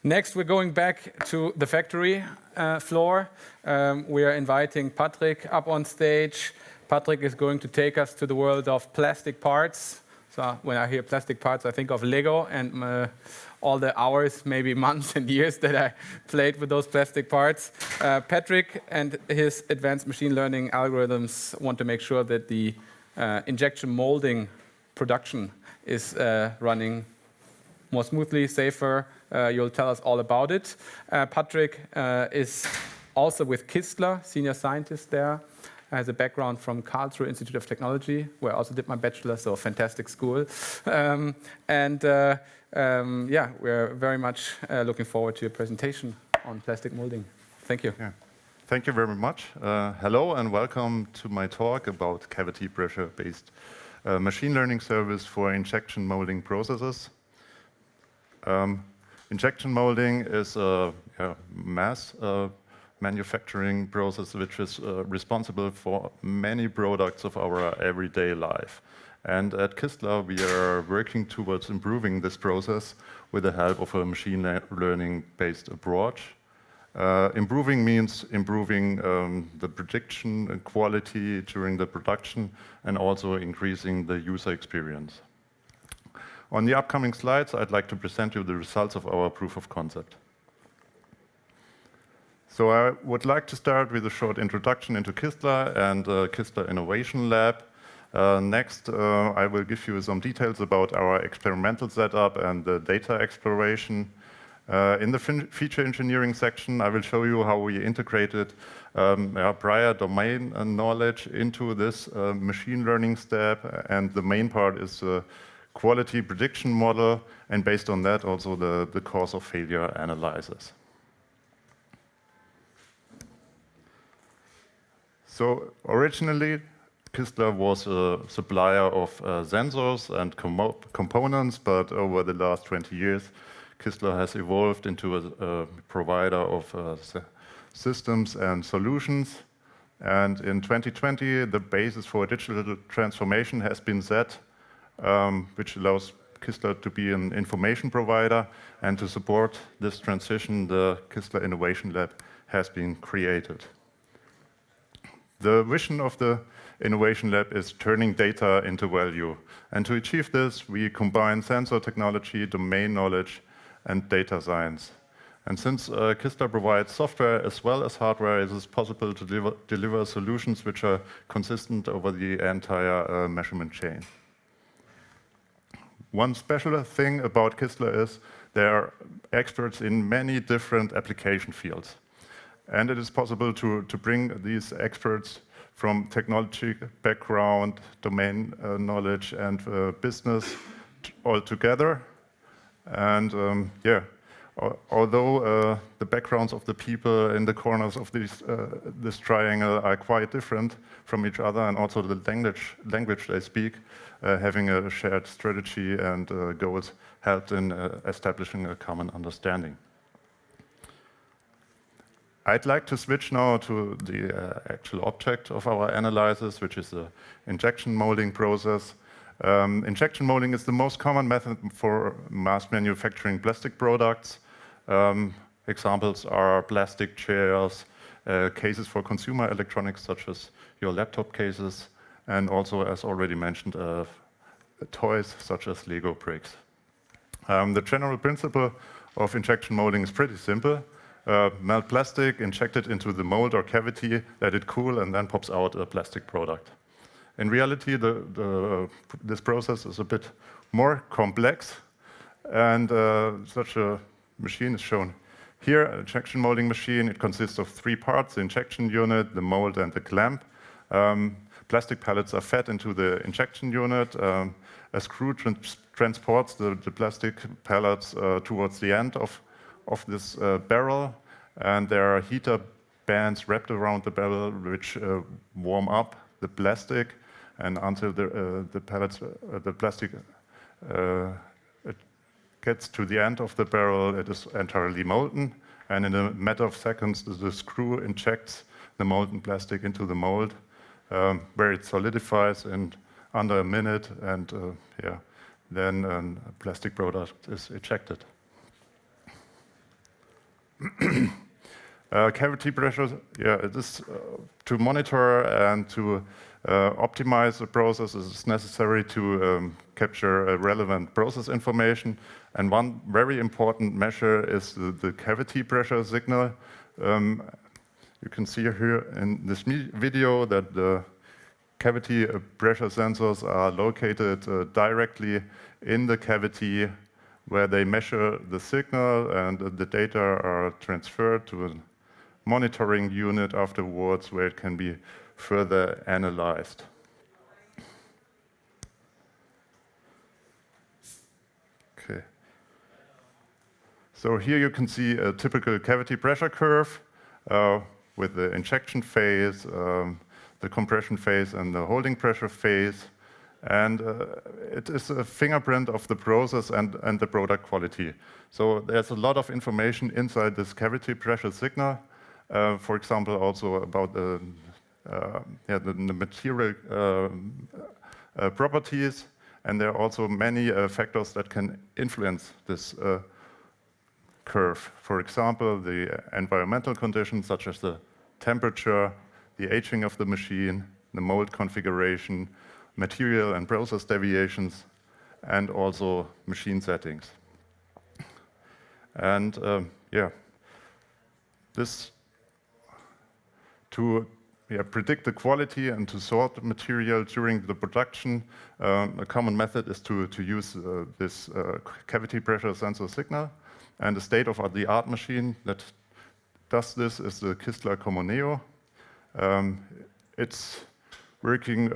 Next, we're going back to the factory floor. We are inviting Patrick up on stage. Patrick is going to take us to the world of plastic parts. So when I hear plastic parts, I think of Lego and all the hours, maybe months and years that I played with those plastic parts. Patrick and his advanced machine learning algorithms want to make sure that the injection molding production is running more smoothly, safer. You'll tell us all about it. Patrick is also with Kistler, senior scientist there. Has a background from Karlsruhe Institute of Technology, where I also did my bachelor, so fantastic school. Yeah, we're very much looking forward to your presentation on plastic molding. Thank you. Yeah. Thank you very much. Hello and welcome to my talk about cavity pressure-based machine learning service for injection molding processes. Injection molding is a mass manufacturing process which is responsible for many products of our everyday life. And at Kistler, we are working towards improving this process with the help of a machine learning-based approach. Improving means improving the prediction and quality during the production and also increasing the user experience. On the upcoming slides, I'd like to present you the results of our proof of concept. So I would like to start with a short introduction into Kistler and Kistler Innovation Lab. Next, I will give you some details about our experimental setup and the data exploration. In the feature engineering section, I will show you how we integrated prior domain knowledge into this machine learning step, and the main part is quality prediction model, and based on that, also the cause of failure analysis. So originally, Kistler was a supplier of sensors and components, but over the last 20 years, Kistler has evolved into a provider of systems and solutions. And in 2020, the basis for digital transformation has been set, which allows Kistler to be an information provider. And to support this transition, the Kistler Innovation Lab has been created. The vision of the Innovation Lab is turning data into value. And to achieve this, we combine sensor technology, domain knowledge, and data science. And since Kistler provides software as well as hardware, it is possible to deliver solutions which are consistent over the entire measurement chain. One special thing about Kistler is they are experts in many different application fields. And it is possible to bring these experts from technology background, domain knowledge, and business all together. And although the backgrounds of the people in the corners of this triangle are quite different from each other, and also the language they speak, having a shared strategy and goals helped in establishing a common understanding. I'd like to switch now to the actual object of our analysis, which is the injection molding process. Injection molding is the most common method for mass manufacturing plastic products. Examples are plastic chairs, cases for consumer electronics such as your laptop cases, and also, as already mentioned, toys such as Lego bricks. The general principle of injection molding is pretty simple. Melt plastic, inject it into the mold or cavity, let it cool, and then pops out a plastic product. In reality, this process is a bit more complex, and such a machine is shown here. An injection molding machine, it consists of 3 parts: the injection unit, the mold, and the clamp. Plastic pellets are fed into the injection unit. A screw transports the plastic pellets towards the end of this barrel, and there are heater bands wrapped around the barrel which warm up the plastic, and until the plastic it gets to the end of the barrel, it is entirely molten, and in a matter of seconds, the screw injects the molten plastic into the mold, where it solidifies in under a minute, and then a plastic product is ejected. Cavity pressure, it is to monitor and to optimize the process. It is necessary to capture relevant process information. And one very important measure is the cavity pressure signal. You can see here in this video that the cavity pressure sensors are located directly in the cavity where they measure the signal, and the data are transferred to a monitoring unit afterwards where it can be further analyzed. Okay. So here you can see a typical cavity pressure curve with the injection phase, the compression phase, and the holding pressure phase. And it is a fingerprint of the process and the product quality. So there's a lot of information inside this cavity pressure signal. For example, also about the material properties. And there are also many factors that can influence this curve. For example, the environmental conditions such as the temperature, the aging of the machine, the mold configuration, material and process deviations, and also machine settings. And this to predict the quality and to sort the material during the production, a common method is to use this cavity pressure sensor signal. And the state-of-the-art machine that does this is the Kistler Comoneo. It's working,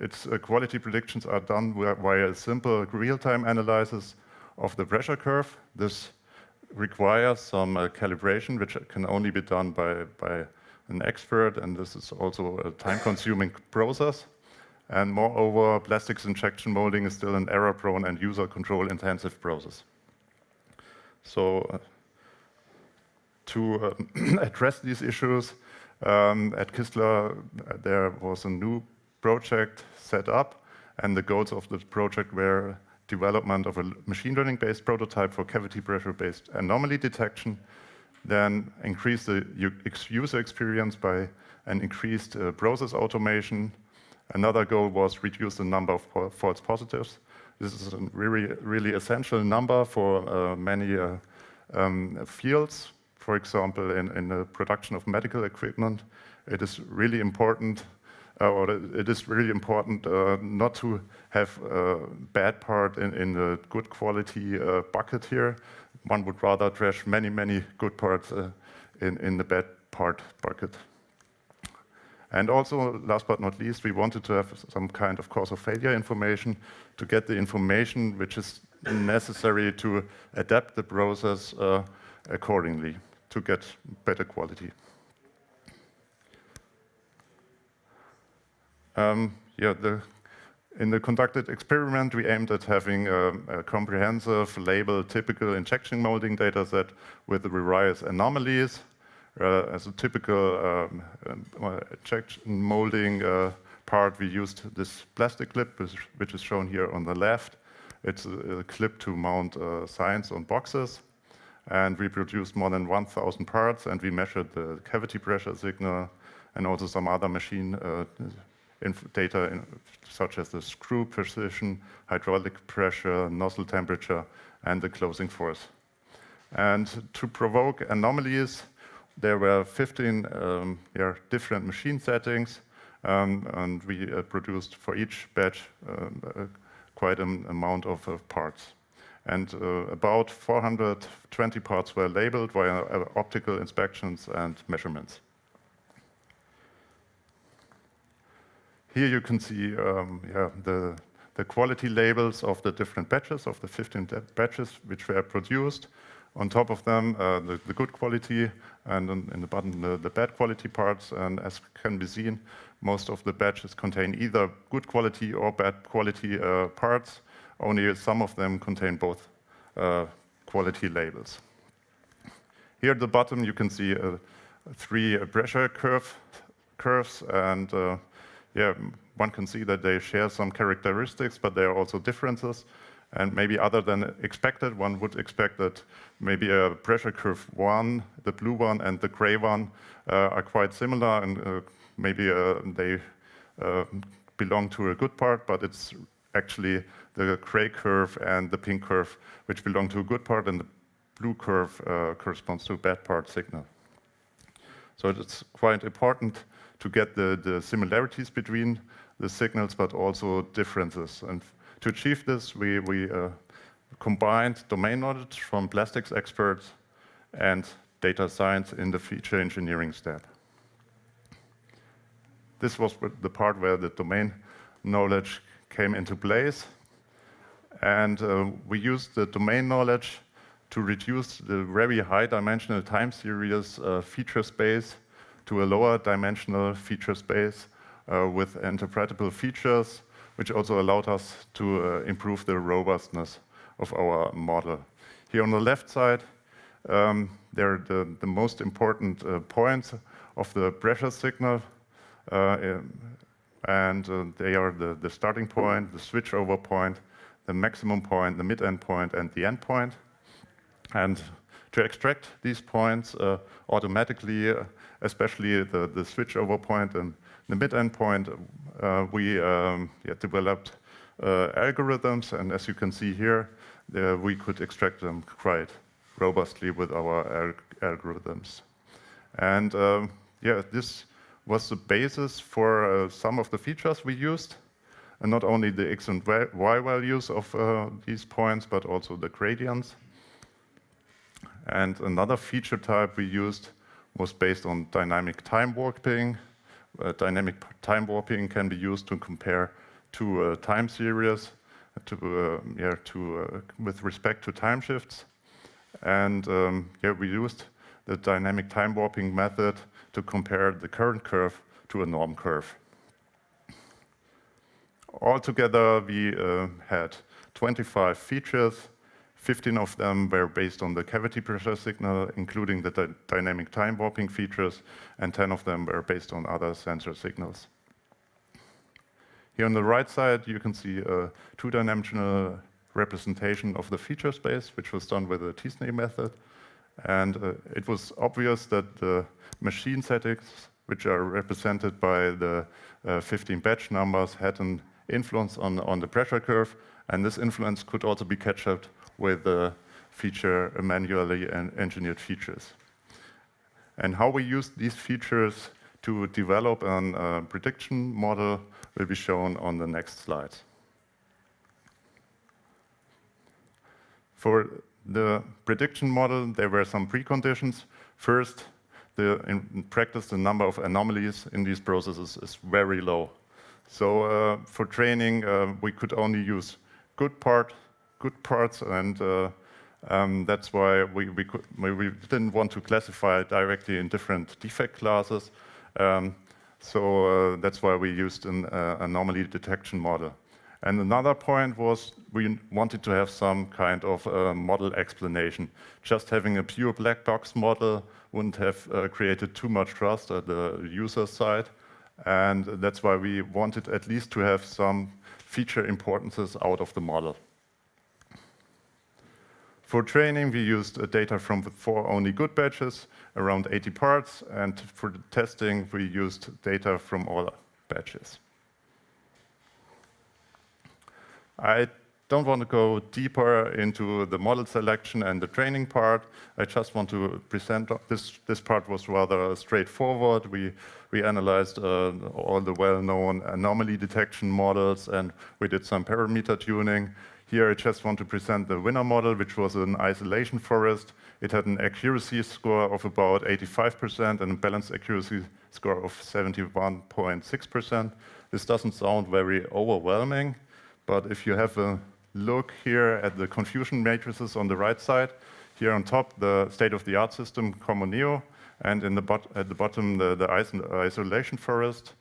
its quality predictions are done via a simple real-time analysis of the pressure curve. This requires some calibration, which can only be done by an expert, and this is also a time-consuming process. And moreover, plastics injection molding is still an error-prone and user control-intensive process. So to address these issues, at Kistler, there was a new project set up, and the goals of the project were development of a machine learning-based prototype for cavity pressure-based anomaly detection, then increase the user experience by an increased process automation. Another goal was reduce the number of false positives. This is a really essential number for many fields. For example, in the production of medical equipment, it is really important, not to have a bad part in the good quality bucket here. One would rather trash many good parts in the bad part bucket. And also, last but not least, we wanted to have some kind of cause of failure information to get the information which is necessary to adapt the process accordingly to get better quality. In the conducted experiment, we aimed at having a comprehensive label typical injection molding data set with the various anomalies. As a typical injection molding part, we used this plastic clip, which is shown here on the left. It's a clip to mount signs on boxes. And we produced more than 1,000 parts, and we measured the cavity pressure signal and also some other machine data, such as the screw position, hydraulic pressure, nozzle temperature, and the closing force. And to provoke anomalies, there were 15 different machine settings, and we produced for each batch quite an amount of parts. And about 420 parts were labeled via optical inspections and measurements. Here you can see the quality labels of the different batches, of the 15 batches which were produced. On top of them, the good quality, and in the bottom, the bad quality parts. And as can be seen, most of the batches contain either good quality or bad quality parts. Only some of them contain both quality labels. Here at the bottom, you can see 3 pressure curves, and one can see that they share some characteristics, but there are also differences. And maybe other than expected, one would expect that maybe a pressure curve 1, the blue one, and the gray one are quite similar, and maybe they belong to a good part, but it's actually the gray curve and the pink curve which belong to a good part, and the blue curve corresponds to a bad part signal. So it's quite important to get the similarities between the signals, but also differences. And to achieve this, we combined domain knowledge from plastics experts and data science in the feature engineering step. This was the part where the domain knowledge came into place. And we used the domain knowledge to reduce the very high dimensional time series feature space to a lower dimensional feature space with interpretable features, which also allowed us to improve the robustness of our model. Here on the left side, there are the most important points of the pressure signal, and they are the starting point, the switchover point, the maximum point, the mid-end point, and the end point. And to extract these points automatically, especially the switchover point and the mid-end point, we developed algorithms, and as you can see here, we could extract them quite robustly with our algorithms. And this was the basis for some of the features we used, and not only the x and y values of these points, but also the gradients. And another feature type we used was based on dynamic time warping. Dynamic time warping can be used to compare two time series with respect to time shifts. And we used the dynamic time warping method to compare the current curve to a norm curve. Altogether, we had 25 features. 15 of them were based on the cavity pressure signal, including the dynamic time warping features, and 10 of them were based on other sensor signals. Here on the right side, you can see a two-dimensional representation of the feature space, which was done with the T-SNE method. And it was obvious that the machine settings, which are represented by the 15 batch numbers, had an influence on the pressure curve, and this influence could also be captured with the manually engineered features. And how we used these features to develop a prediction model will be shown on the next slide. For the prediction model, there were some preconditions. First, in practice, the number of anomalies in these processes is very low. So for training, we could only use good parts, and that's why we didn't want to classify directly in different defect classes. So that's why we used an anomaly detection model. And another point was we wanted to have some kind of model explanation. Just having a pure black box model wouldn't have created too much trust at the user side. And that's why we wanted at least to have some feature importances out of the model. For training, we used data from the 4 only good batches, around 80 parts, and for the testing, we used data from all batches. I don't want to go deeper into the model selection and the training part. I just want to present this part was rather straightforward. We analyzed all the well-known anomaly detection models, and we did some parameter tuning. Here I just want to present the winner model, which was an isolation forest. It had an accuracy score of about 85% and a balanced accuracy score of 71.6%. This doesn't sound very overwhelming, but if you have a look here at the confusion matrices on the right side, here on top, the state-of-the-art system, Comoneo, and at the bottom, the isolation forest.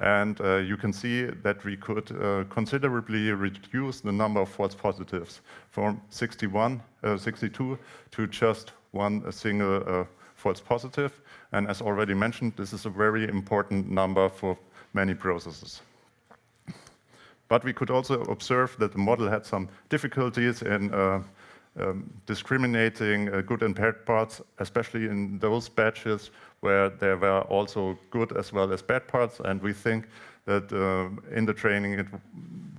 And you can see that we could considerably reduce the number of false positives from 62 to just one single false positive. And as already mentioned, this is a very important number for many processes. But we could also observe that the model had some difficulties in discriminating good and bad parts, especially in those batches where there were also good as well as bad parts. And we think that in the training,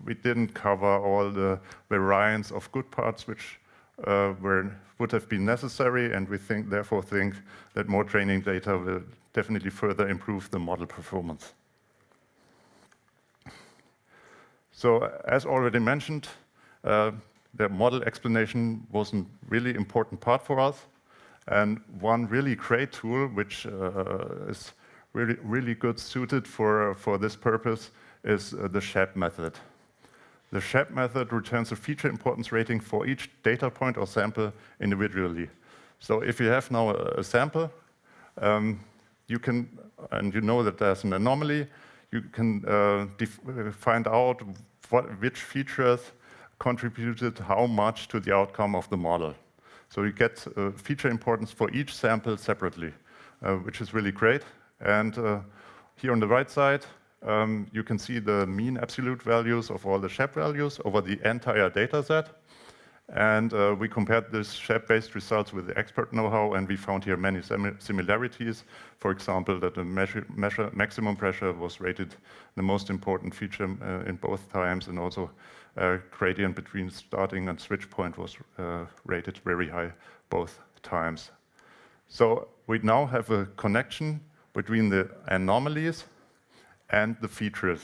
we didn't cover all the variants of good parts which would have been necessary. And we therefore think that more training data will definitely further improve the model performance. So as already mentioned, the model explanation was a really important part for us. And one really great tool, which is really good suited for this purpose, is the SHAP method. The SHAP method returns a feature importance rating for each data point or sample individually. So if you have now a sample, you can, and you know that there's an anomaly, you can find out which features contributed how much to the outcome of the model. So you get feature importance for each sample separately, which is really great. And here on the right side, you can see the mean absolute values of all the SHAP values over the entire data set. And we compared this SHAP-based results with the expert know-how, and we found here many similarities. For example, that the maximum pressure was rated the most important feature in both times, and also gradient between starting and switch point was rated very high both times. So we now have a connection between the anomalies and the features.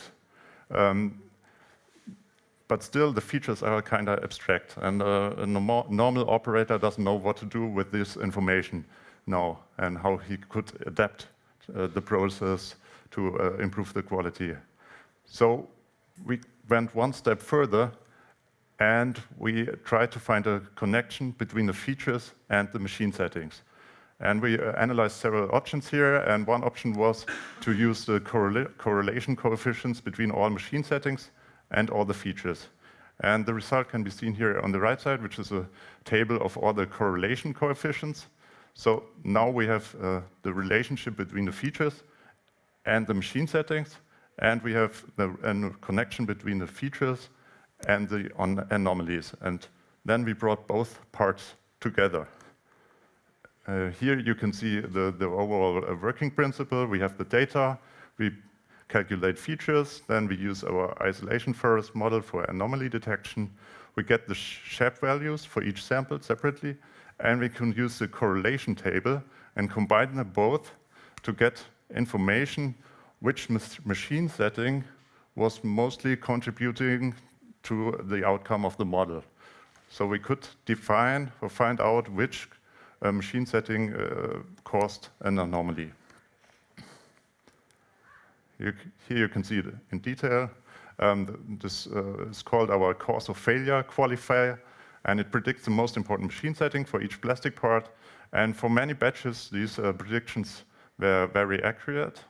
But still, the features are kind of abstract, and a normal operator doesn't know what to do with this information now, and how he could adapt the process to improve the quality. So we went one step further, and we tried to find a connection between the features and the machine settings. And we analyzed several options here, and one option was to use the correlation coefficients between all machine settings and all the features. And the result can be seen here on the right side, which is a table of all the correlation coefficients. So now we have the relationship between the features and the machine settings, and we have a connection between the features and the anomalies. And then we brought both parts together. Here you can see the overall working principle. We have the data, we calculate features, then we use our isolation first model for anomaly detection. We get the SHAP values for each sample separately, and we can use the correlation table and combine them both to get information which machine setting was mostly contributing to the outcome of the model. So we could define or find out which machine setting caused an anomaly. Here you can see it in detail. This is called our cause of failure qualifier, and it predicts the most important machine setting for each plastic part. And for many batches, these predictions were very accurate.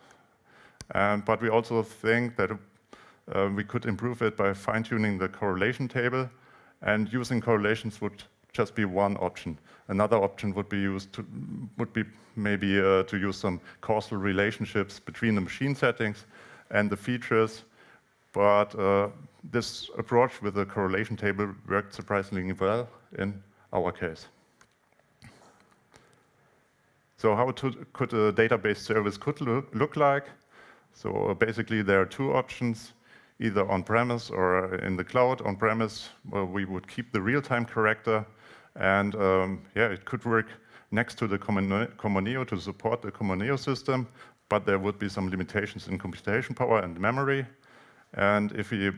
But we also think that we could improve it by fine-tuning the correlation table, and using correlations would just be one option. Another option would be maybe to use some causal relationships between the machine settings and the features. But this approach with the correlation table worked surprisingly well in our case. So how could a database service look like? So basically there are two options, either on-premise or in the cloud. On-premise, we would keep the real-time character, and it could work next to the Comoneo to support the Comoneo system, but there would be some limitations in computation power and memory. And if we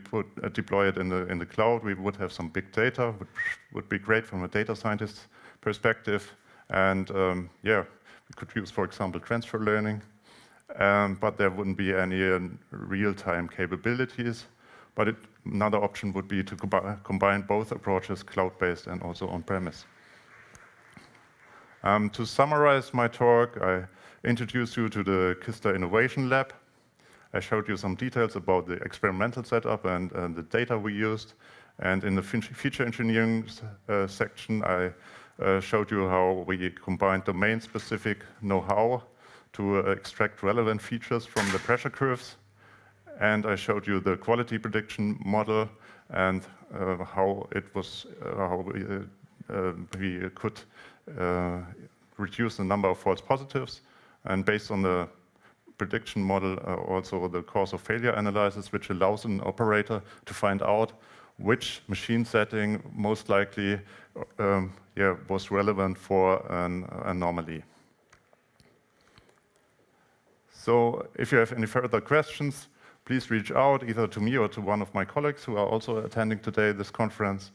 deploy it in the cloud, we would have some big data, which would be great from a data scientist perspective. And we could use, for example, transfer learning, but there wouldn't be any real-time capabilities. But another option would be to combine both approaches, cloud-based and also on-premise. To summarize my talk, I introduced you to the Kistler Innovation Lab. I showed you some details about the experimental setup and the data we used. And in the feature engineering section, I showed you how we combined domain-specific know-how to extract relevant features from the pressure curves. and I showed you the quality prediction model and how we could reduce the number of false positives, and based on the prediction model, also the cause of failure analysis, which allows an operator to find out which machine setting most likely was relevant for an anomaly. So if you have any further questions, please reach out either to me or to one of my colleagues who are also attending today this conference.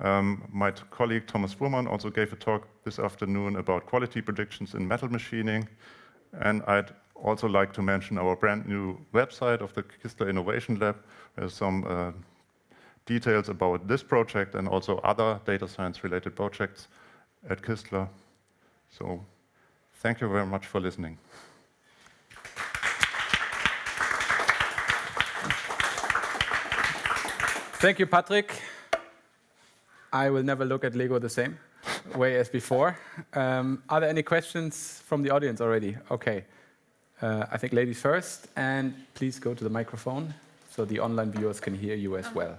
My colleague Thomas Fuhrmann also gave a talk this afternoon about quality predictions in metal machining. And I'd also like to mention our brand new website of the Kistler Innovation Lab. There's some details about this project and also other data science related projects at Kistler. So thank you very much for listening. Thank you, Patrick. I will never look at Lego the same way as before. Are there any questions from the audience already? Okay. I think ladies first, and please go to the microphone so the online viewers can hear you as well.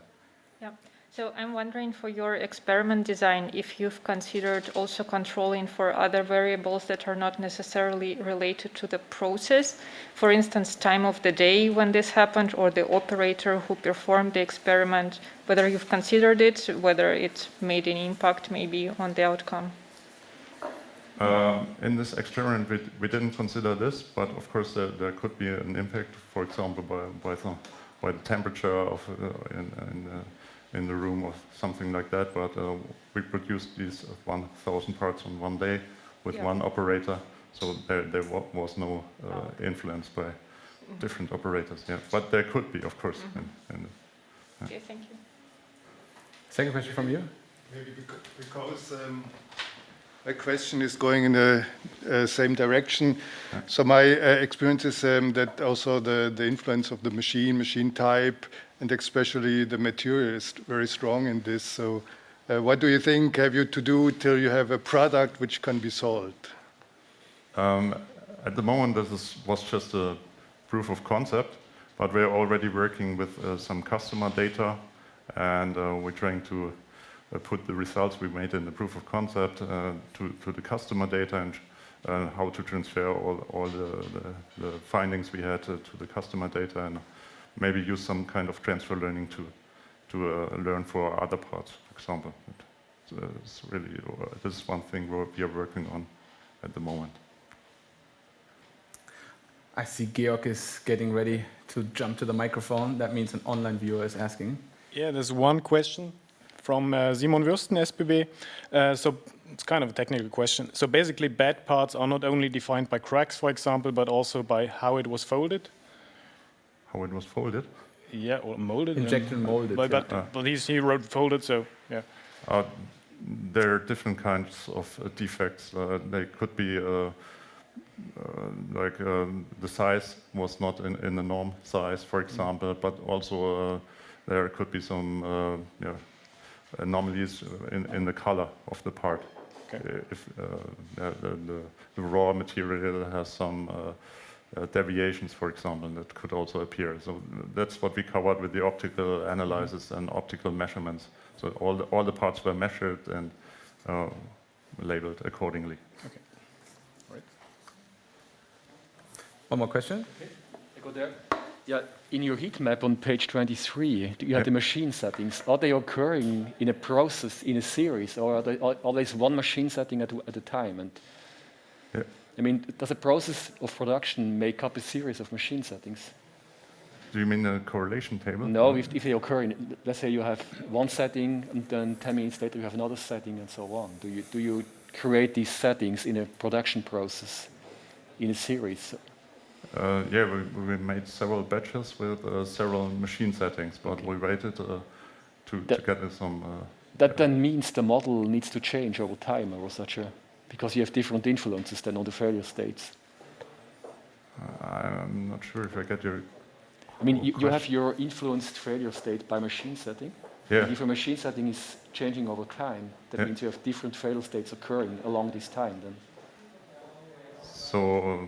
Yeah. So I'm wondering, for your experiment design, if you've considered also controlling for other variables that are not necessarily related to the process. For instance, time of the day when this happened, or the operator who performed the experiment, whether you've considered it, whether it made an impact maybe on the outcome. In this experiment, we didn't consider this, but of course there could be an impact, for example, by the temperature of in the room or something like that. But we produced these 1,000 parts on one day with one operator, so there was no influence by different operators. Yeah, but there could be, of course. Okay, thank you. Second question from you. Maybe because my question is going in the same direction. So my experience is that also the influence of the machine type, and especially the material is very strong in this. So what do you think have you to do till you have a product which can be sold? At the moment, was just a proof of concept, but we're already working with some customer data, and we're trying to put the results we made in the proof of concept to the customer data, and how to transfer all the findings we had to the customer data, and maybe use some kind of transfer learning to learn for other parts, for example. It's really, this is one thing we are working on at the moment. I see Georg is getting ready to jump to the microphone. That means an online viewer is asking. Yeah, there's one question from Simon Würsten, SBB. So it's kind of a technical question. So basically, bad parts are not only defined by cracks, for example, but also by how it was folded. How it was folded? Yeah, or molded. Injection molded. But he wrote folded, so yeah. There are different kinds of defects. They could be like the size was not in the norm size, for example, but also there could be some anomalies in the color of the part. Okay. If the raw material has some deviations, for example, that could also appear. So that's what we covered with the optical analysis and optical measurements. So all the parts were measured and labeled accordingly. Okay. Right. One more question. Okay. I go there. Yeah, in your heat map on page 23, you have the machine settings. Are they occurring in a process, in a series, or are they always one machine setting at a time? And I mean, does a process of production make up a series of machine settings? Do you mean a correlation table? No, if they occur in, let's say you have one setting, and then 10 minutes later you have another setting, and so on. Do you create these settings in a production process, in a series? Yeah, we made several batches with several machine settings, but we waited to get some... that then means the model needs to change over time, or such a... Because you have different influences than on the failure states. I'm not sure if I get your... I mean, you have your influenced failure state by machine setting. Yeah. If a machine setting is changing over time, that means you have different failure states occurring along this time then. So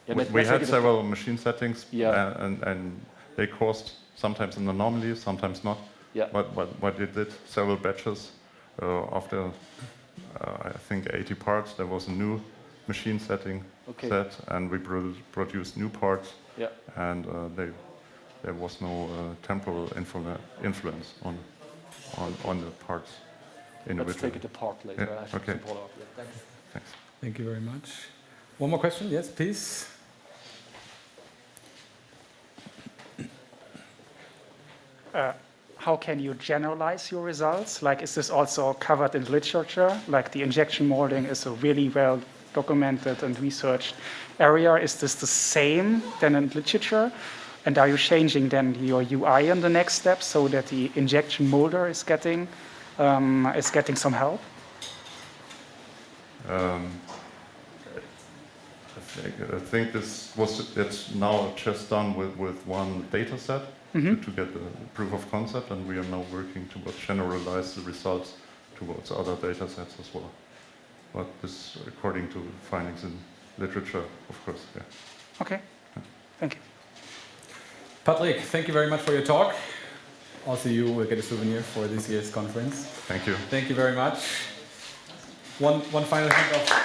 Yeah, we let's had take it several machine settings, Yeah. and they caused sometimes an anomaly, sometimes not. Yeah. But it did several batches. After I think 80 parts, there was a new machine setting Okay. set, and we produced new parts. Yeah. And there was no temporal influence on the parts individually. Let's take it apart later. Yeah, I have okay. some follow-up. Yeah, thanks. Thanks. Thank you very much. One more question? Yes, please. How can you generalize your results? Like, is this also covered in literature? Like, the injection molding is a really well documented and researched area. Is this the same than in literature? And are you changing then your UI in the next step so that the injection molder is getting some help? I think it's now just done with one data set to get the proof of concept, and we are now working towards generalize the results towards other data sets as well. But this according to findings in literature, of course, yeah. Okay, thank you. Patrick, thank you very much for your talk. Also, you will get a souvenir for this year's conference. Thank you. Thank you very much. One final hand off for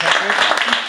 Patrick.